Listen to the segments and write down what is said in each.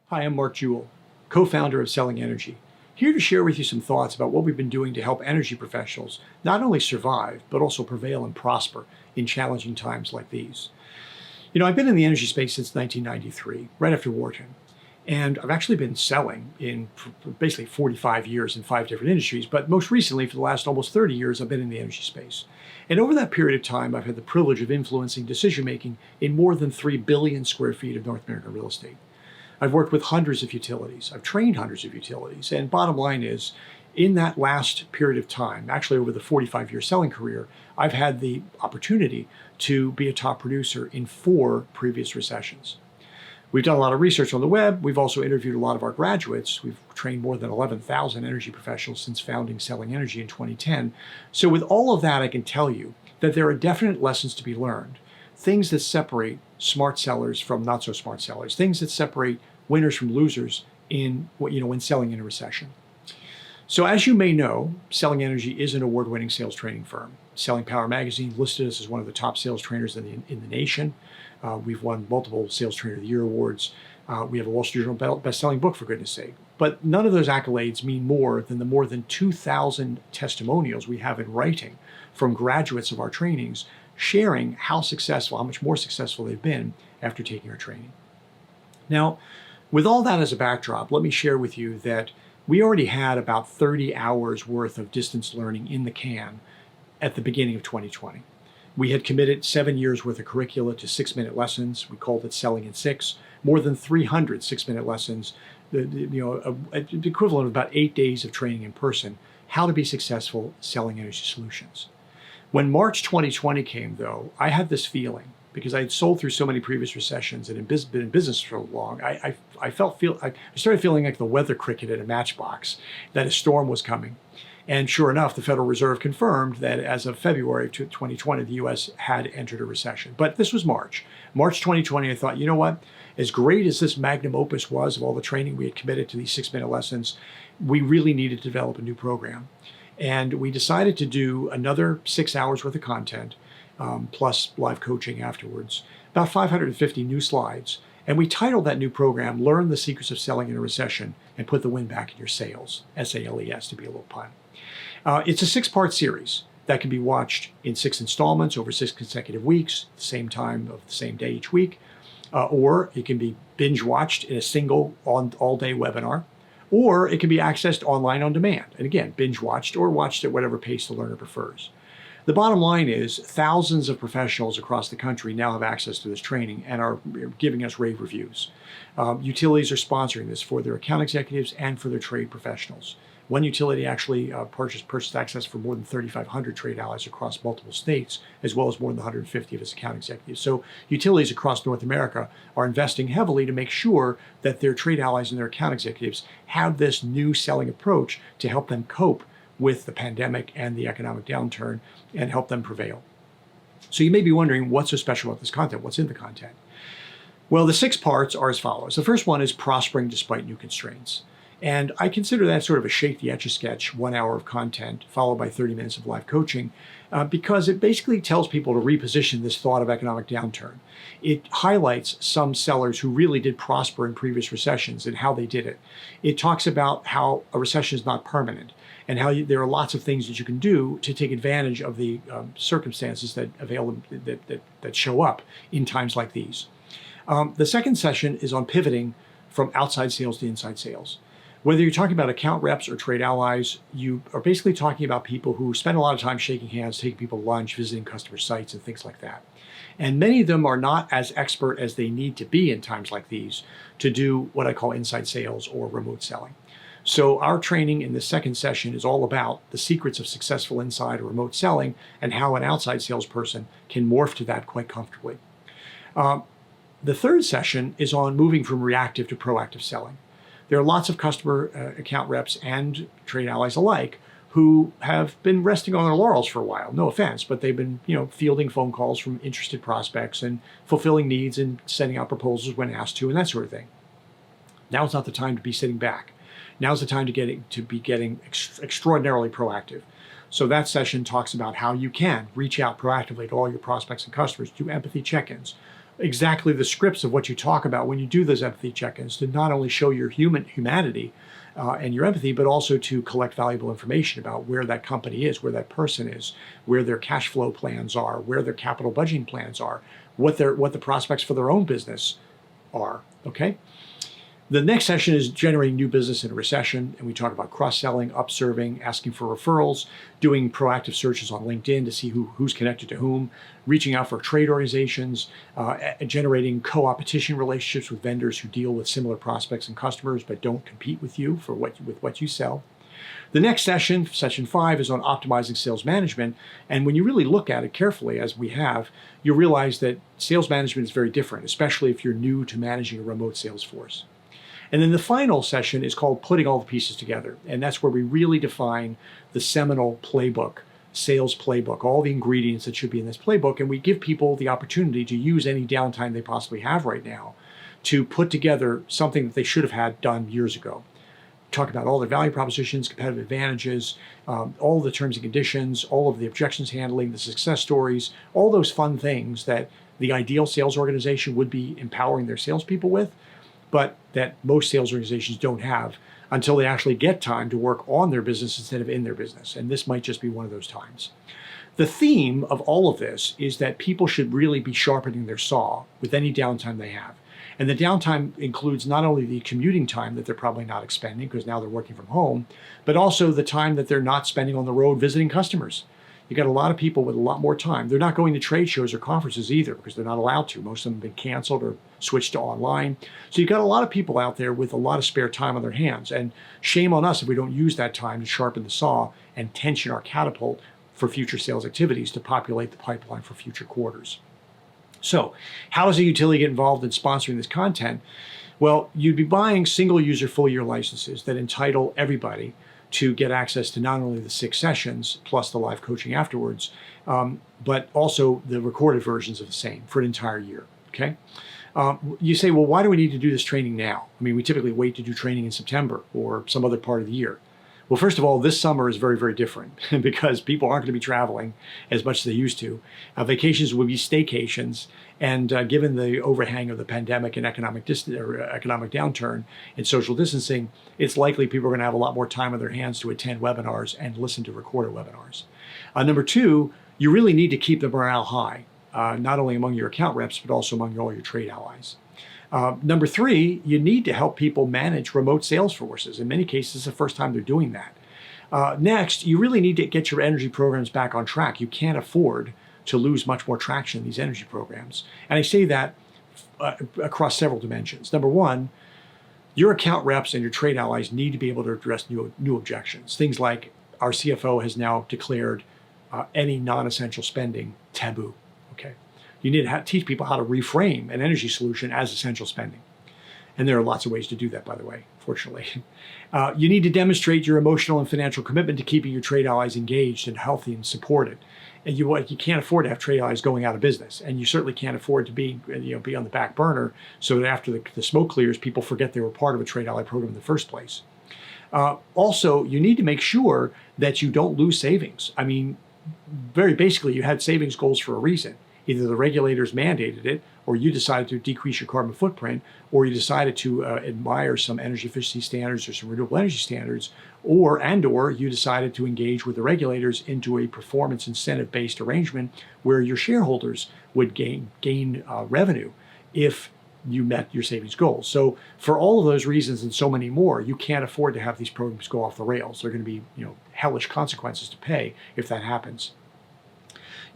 Hi, I'm Mark Jewell, co-founder of Selling Energy, here to share with you some thoughts about what we've been doing to help energy professionals not only survive, but also prevail and prosper in challenging times like these. I've been in the energy space since 1993, right after wartime, and I've actually been selling for basically 45 years in 5 different industries, but most recently, for the last almost 30 years, I've been in the energy space. And over that period of time, I've had the privilege of influencing decision-making in more than 3 billion square feet of North American real estate. I've worked with hundreds of utilities. I've trained hundreds of utilities. And bottom line is, in that last period of time, actually over the 45-year selling career, I've had the opportunity to be a top producer in 4 previous recessions. We've done a lot of research on the web. We've also interviewed a lot of our graduates. We've trained more than 11,000 energy professionals since founding Selling Energy in 2010. So with all of that, I can tell you that there are definite lessons to be learned. Things that separate smart sellers from not so smart sellers, things that separate winners from losers when selling in a recession. So as you may know, Selling Energy is an award-winning sales training firm. Selling Power Magazine listed us as one of the top sales trainers in the nation. We've won multiple Sales Trainer of the Year awards. We have a Wall Street Journal best-selling book, for goodness sake. But none of those accolades mean more than the more than 2,000 testimonials we have in writing from graduates of our trainings sharing how much more successful they've been after taking our training. Now, with all that as a backdrop, let me share with you that we already had about 30 hours worth of distance learning in the can at the beginning of 2020. We had committed 7 years worth of curricula to 6-minute lessons. We called it Selling in 6. More than 300 6-minute lessons, the equivalent of about 8 days of training in person, how to be successful selling energy solutions. When March 2020 came, though, I had this feeling, because I had sold through so many previous recessions and been in business for so long, I started feeling like the weather cricket at a matchbox, that a storm was coming. And sure enough, the Federal Reserve confirmed that as of February 2020, the U.S. had entered a recession. But this was March 2020. I thought, you know what? As great as this magnum opus was of all the training we had committed to these 6-minute lessons, we really needed to develop a new program. And we decided to do another 6 hours worth of content, plus live coaching afterwards, about 550 new slides. And we titled that new program, Learn the Secrets of Selling in a Recession and Put the Wind Back in Your Sails, SALES to be a little pun. It's a 6-part series that can be watched in 6 installments over 6 consecutive weeks, the same time of the same day each week, or it can be binge watched in a single all-day webinar, or it can be accessed online on demand. And again, binge watched or watched at whatever pace the learner prefers. The bottom line is thousands of professionals across the country now have access to this training and are giving us rave reviews. Utilities are sponsoring this for their account executives and for their trade professionals. One utility actually purchased access for more than 3,500 trade allies across multiple states, as well as more than 150 of its account executives. So utilities across North America are investing heavily to make sure that their trade allies and their account executives have this new selling approach to help them cope with the pandemic and the economic downturn and help them prevail. So you may be wondering, what's so special about this content? What's in the content? Well, the 6 parts are as follows. The first one is prospering despite new constraints. And I consider that sort of a shake the etch-a-sketch 1 hour of content followed by 30 minutes of live coaching because it basically tells people to reposition this thought of economic downturn. It highlights some sellers who really did prosper in previous recessions and how they did it. It talks about how a recession is not permanent and how there are lots of things that you can do to take advantage of the circumstances that show up in times like these. The second session is on pivoting from outside sales to inside sales. Whether you're talking about account reps or trade allies, you are basically talking about people who spend a lot of time shaking hands, taking people to lunch, visiting customer sites, and things like that. And many of them are not as expert as they need to be in times like these to do what I call inside sales or remote selling. So our training in the second session is all about the secrets of successful inside or remote selling and how an outside salesperson can morph to that quite comfortably. The third session is on moving from reactive to proactive selling. There are lots of customer account reps and trade allies alike who have been resting on their laurels for a while. No offense, but they've been, fielding phone calls from interested prospects and fulfilling needs and sending out proposals when asked to and that sort of thing. Now's not the time to be sitting back. Now's the time to be getting extraordinarily proactive. So that session talks about how you can reach out proactively to all your prospects and customers, do empathy check-ins, exactly the scripts of what you talk about when you do those empathy check-ins, to not only show your humanity and your empathy, but also to collect valuable information about where that company is, where that person is, where their cash flow plans are, where their capital budgeting plans are, what the prospects for their own business are. Okay. The next session is generating new business in a recession, and we talk about cross-selling, upserving, asking for referrals, doing proactive searches on LinkedIn to see who's connected to whom, reaching out for trade organizations, generating co-opetition relationships with vendors who deal with similar prospects and customers but don't compete with you for what you sell. The next session, session 5, is on optimizing sales management. And when you really look at it carefully, as we have, you realize that sales management is very different, especially if you're new to managing a remote sales force. And then the final session is called Putting All the Pieces Together. And that's where we really define the seminal playbook, sales playbook, all the ingredients that should be in this playbook. And we give people the opportunity to use any downtime they possibly have right now to put together something that they should have had done years ago. Talk about all their value propositions, competitive advantages, all the terms and conditions, all of the objections handling, the success stories, all those fun things that the ideal sales organization would be empowering their salespeople with, but that most sales organizations don't have until they actually get time to work on their business instead of in their business. And this might just be one of those times. The theme of all of this is that people should really be sharpening their saw with any downtime they have. And the downtime includes not only the commuting time that they're probably not expending because now they're working from home, but also the time that they're not spending on the road visiting customers. You got a lot of people with a lot more time. They're not going to trade shows or conferences either because they're not allowed to. Most of them have been canceled or switched to online. So you've got a lot of people out there with a lot of spare time on their hands. And shame on us if we don't use that time to sharpen the saw and tension our catapult for future sales activities to populate the pipeline for future quarters. So how does a utility get involved in sponsoring this content? Well, you'd be buying single user full year licenses that entitle everybody to get access to not only the 6 sessions plus the live coaching afterwards, but also the recorded versions of the same for an entire year. Okay. You say, well, why do we need to do this training now? I mean, we typically wait to do training in September or some other part of the year. Well, first of all, this summer is very, very different because people aren't going to be traveling as much as they used to. Vacations will be staycations. And given the overhang of the pandemic and economic downturn and social distancing, it's likely people are going to have a lot more time on their hands to attend webinars and listen to recorded webinars. Number 2, you really need to keep the morale high, not only among your account reps, but also among all your trade allies. Number 3, you need to help people manage remote sales forces. In many cases, it's the first time they're doing that. Next, you really need to get your energy programs back on track. You can't afford to lose much more traction in these energy programs. And I say that across several dimensions. Number 1, your account reps and your trade allies need to be able to address new objections. Things like our CFO has now declared any non-essential spending taboo. Okay. You need to teach people how to reframe an energy solution as essential spending. And there are lots of ways to do that, by the way, fortunately. You need to demonstrate your emotional and financial commitment to keeping your trade allies engaged and healthy and supported. And you can't afford to have trade allies going out of business. And you certainly can't afford to be on the back burner so that after the smoke clears, people forget they were part of a trade ally program in the first place. Also, you need to make sure that you don't lose savings. I mean, very basically, you had savings goals for a reason. Either the regulators mandated it, or you decided to decrease your carbon footprint, or you decided to admire some energy efficiency standards or some renewable energy standards, or you decided to engage with the regulators into a performance incentive-based arrangement where your shareholders would gain revenue if you met your savings goals. So for all of those reasons and so many more, you can't afford to have these programs go off the rails. There are going to be hellish consequences to pay if that happens.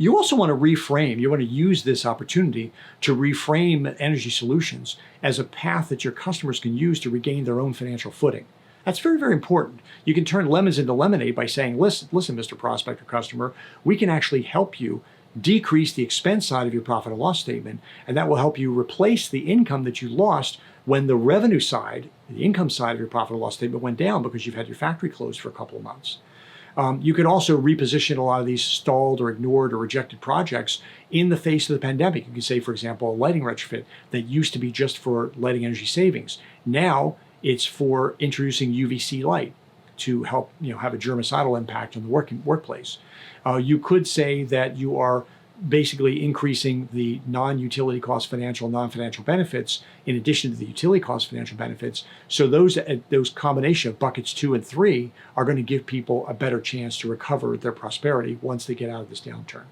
You also want to reframe, you want to use this opportunity to reframe energy solutions as a path that your customers can use to regain their own financial footing. That's very, very important. You can turn lemons into lemonade by saying, listen, Mr. Prospect or customer, we can actually help you decrease the expense side of your profit and loss statement, and that will help you replace the income that you lost when the revenue side, the income side of your profit and loss statement went down because you've had your factory closed for a couple of months. You could also reposition a lot of these stalled or ignored or rejected projects in the face of the pandemic. You could say, for example, a lighting retrofit that used to be just for lighting energy savings. Now it's for introducing UVC light to help have a germicidal impact on the workplace. You could say that you are basically increasing the non-utility cost financial, non-financial benefits in addition to the utility cost financial benefits. So those combination of buckets 2 and 3 are going to give people a better chance to recover their prosperity once they get out of this downturn.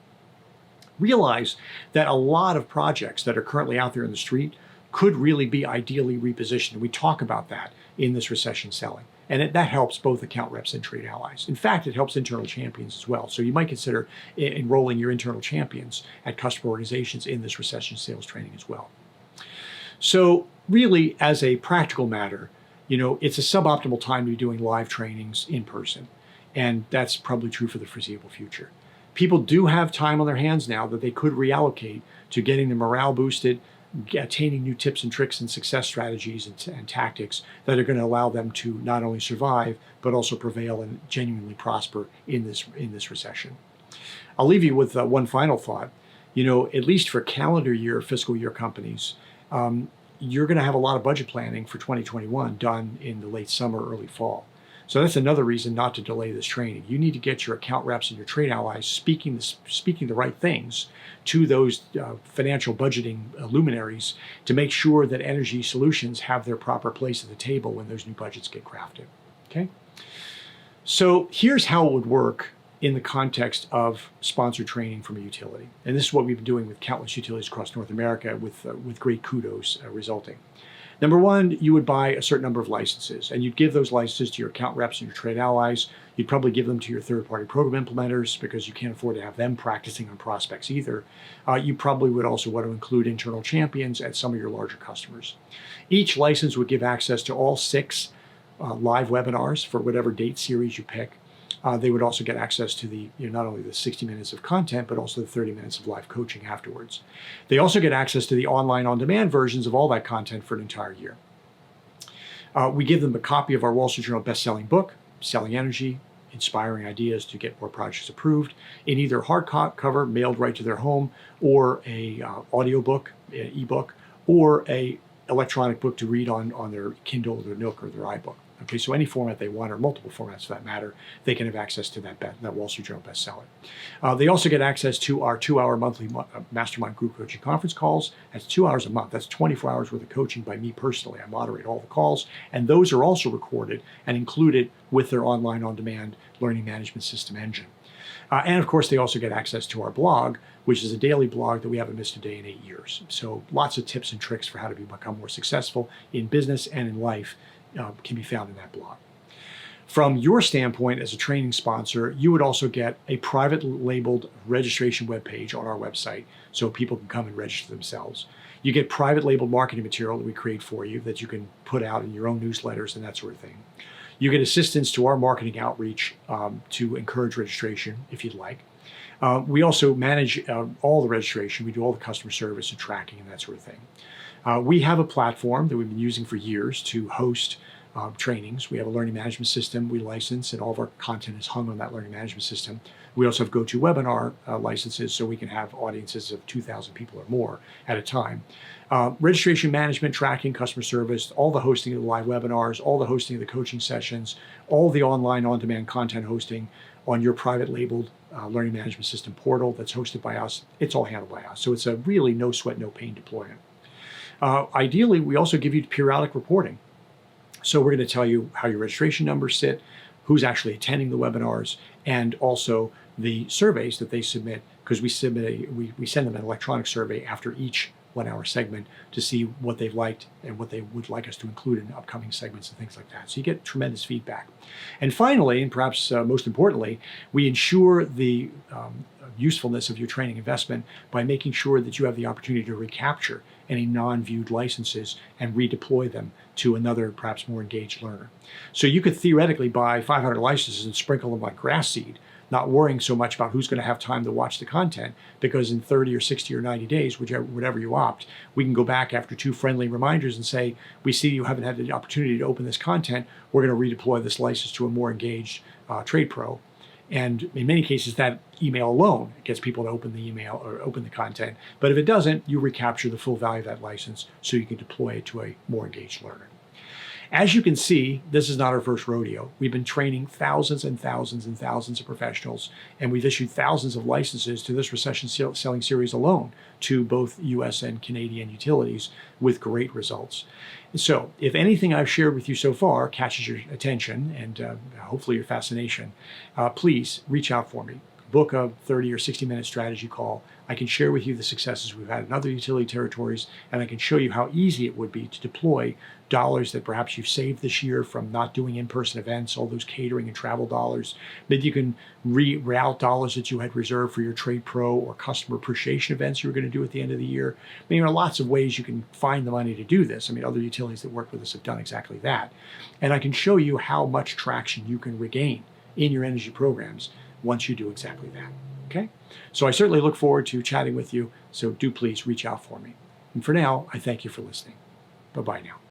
Realize that a lot of projects that are currently out there in the street could really be ideally repositioned. We talk about that in this recession selling. And that helps both account reps and trade allies. In fact, it helps internal champions as well. So you might consider enrolling your internal champions at customer organizations in this recession sales training as well. So really, as a practical matter, it's a suboptimal time to be doing live trainings in person. And that's probably true for the foreseeable future. People do have time on their hands now that they could reallocate to getting the morale boosted, attaining new tips and tricks and success strategies and tactics that are going to allow them to not only survive, but also prevail and genuinely prosper in this recession. I'll leave you with one final thought. At least for calendar year, fiscal year companies, you're going to have a lot of budget planning for 2021 done in the late summer, early fall. So that's another reason not to delay this training. You need to get your account reps and your trade allies speaking the right things to those financial budgeting luminaries to make sure that Energy Solutions have their proper place at the table when those new budgets get crafted. Okay? So here's how it would work in the context of sponsored training from a utility. And this is what we've been doing with countless utilities across North America with great kudos resulting. Number one, you would buy a certain number of licenses, and you'd give those licenses to your account reps and your trade allies. You'd probably give them to your third-party program implementers because you can't afford to have them practicing on prospects either. You probably would also want to include internal champions at some of your larger customers. Each license would give access to all 6 live webinars for whatever date series you pick. They would also get access to the not only the 60 minutes of content, but also the 30 minutes of live coaching afterwards. They also get access to the online on-demand versions of all that content for an entire year. We give them a copy of our Wall Street Journal best-selling book, Selling Energy, Inspiring Ideas to Get More Projects Approved, in either hardcover mailed right to their home, or a audiobook, an ebook, or a electronic book to read on their Kindle or their Nook or their iBook. Okay, so any format they want, or multiple formats for that matter, they can have access to that Wall Street Journal bestseller. They also get access to our 2-hour monthly mastermind group coaching conference calls. That's 2 hours a month. That's 24 hours worth of coaching by me personally. I moderate all the calls, and those are also recorded and included with their online on-demand learning management system engine. And of course, they also get access to our blog, which is a daily blog that we haven't missed a day in 8 years. So lots of tips and tricks for how to become more successful in business and in life can be found in that blog. From your standpoint as a training sponsor, you would also get a private labeled registration webpage on our website so people can come and register themselves. You get private labeled marketing material that we create for you that you can put out in your own newsletters and that sort of thing. You get assistance to our marketing outreach to encourage registration if you'd like. We also manage all the registration. We do all the customer service and tracking and that sort of thing. We have a platform that we've been using for years to host trainings. We have a learning management system we license, and all of our content is hung on that learning management system. We also have GoToWebinar licenses, so we can have audiences of 2,000 people or more at a time. Registration management, tracking, customer service, all the hosting of the live webinars, all the hosting of the coaching sessions, all the online on-demand content hosting on your private labeled learning management system portal that's hosted by us. It's all handled by us. So it's a really no sweat, no pain deployment. Ideally, we also give you periodic reporting. So we're going to tell you how your registration numbers sit, who's actually attending the webinars, and also the surveys that they submit, because we send them an electronic survey after each 1-hour segment to see what they've liked and what they would like us to include in upcoming segments and things like that. So you get tremendous feedback. And finally, and perhaps most importantly, we ensure the usefulness of your training investment by making sure that you have the opportunity to recapture any non-viewed licenses and redeploy them to another, perhaps more engaged learner. So you could theoretically buy 500 licenses and sprinkle them like grass seed, not worrying so much about who's going to have time to watch the content, because in 30 or 60 or 90 days, whatever you opt, we can go back after 2 friendly reminders and say, we see you haven't had the opportunity to open this content. We're going to redeploy this license to a more engaged trade pro. And in many cases, that email alone gets people to open the email or open the content. But if it doesn't, you recapture the full value of that license so you can deploy it to a more engaged learner. As you can see, this is not our first rodeo. We've been training thousands and thousands and thousands of professionals, and we've issued thousands of licenses to this recession selling series alone to both US and Canadian utilities with great results. So if anything I've shared with you so far catches your attention and hopefully your fascination, please reach out for me. Book a 30 or 60-minute strategy call. I can share with you the successes we've had in other utility territories, and I can show you how easy it would be to deploy dollars that perhaps you've saved this year from not doing in-person events, all those catering and travel dollars. Maybe you can reroute dollars that you had reserved for your trade pro or customer appreciation events you were going to do at the end of the year. I mean, there are lots of ways you can find the money to do this. I mean, other utilities that work with us have done exactly that. And I can show you how much traction you can regain in your energy programs once you do exactly that. Okay? So I certainly look forward to chatting with you, so do please reach out for me. And for now, I thank you for listening. Bye-bye now.